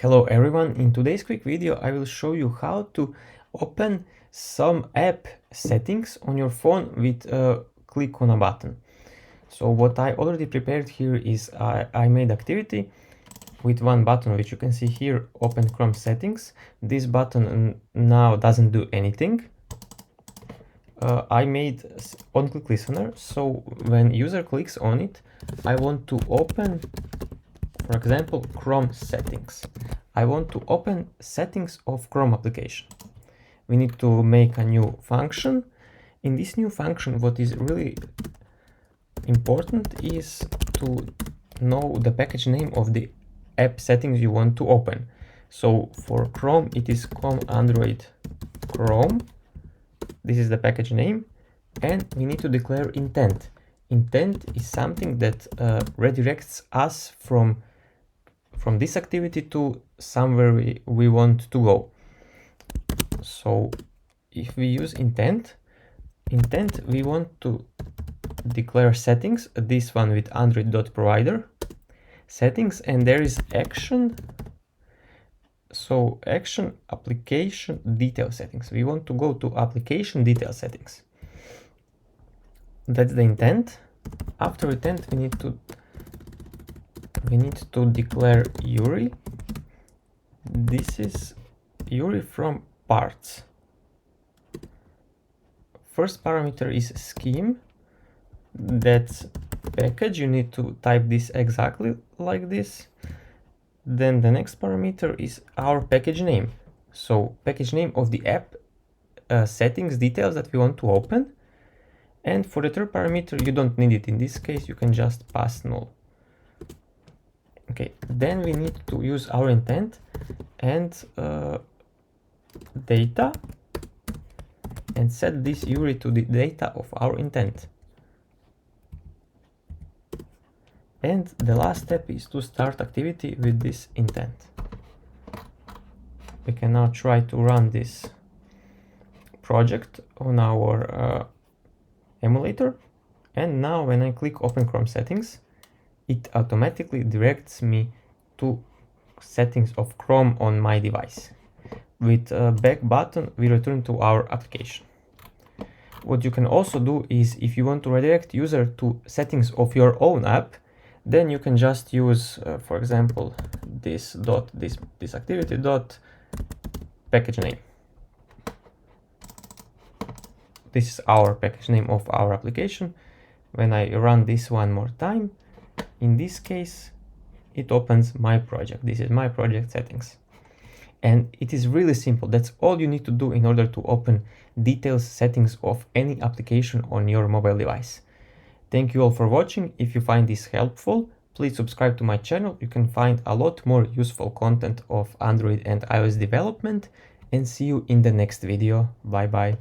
Hello everyone, in today's quick video I will show you how to open some app settings on your phone with a click on a button. So what I already prepared here is I made activity with one button, which you can see here, open Chrome settings. This button now doesn't do anything. I made on-click listener, so when user clicks on it, I want to open, for example, Chrome settings. I want to open settings of Chrome application. We need to make a new function. In this new function, what is really important is to know the package name of the app settings you want to open. So for Chrome, it is com Android Chrome. This is the package name, and we need to declare intent. Intent is something that redirects us from this activity to somewhere we want to go. So if we use intent, we want to declare settings, this one with android.provider settings, and there is action. So action application detail settings. We want to go to application detail settings. That's the intent. After intent, we need to declare URI. This is URI from parts. First parameter is scheme. That's package. You need to type this exactly like this. Then the next parameter is our package name. So package name of the app settings details that we want to open. And for the third parameter, you don't need it. In this case, you can just pass null. Okay, then we need to use our intent and data, and set this URI to the data of our intent. And the last step is to start activity with this intent. We can now try to run this project on our emulator. And now when I click open Chrome settings, it automatically directs me to settings of Chrome on my device. With a back button, we return to our application. What you can also do is, if you want to redirect user to settings of your own app, then you can just use, for example, this activity dot package name. This is our package name of our application. When I run this one more time, in this case, it opens my project. This is my project settings. And it is really simple. That's all you need to do in order to open details settings of any application on your mobile device. Thank you all for watching. If you find this helpful, please subscribe to my channel. You can find a lot more useful content of Android and iOS development, and see you in the next video. Bye bye.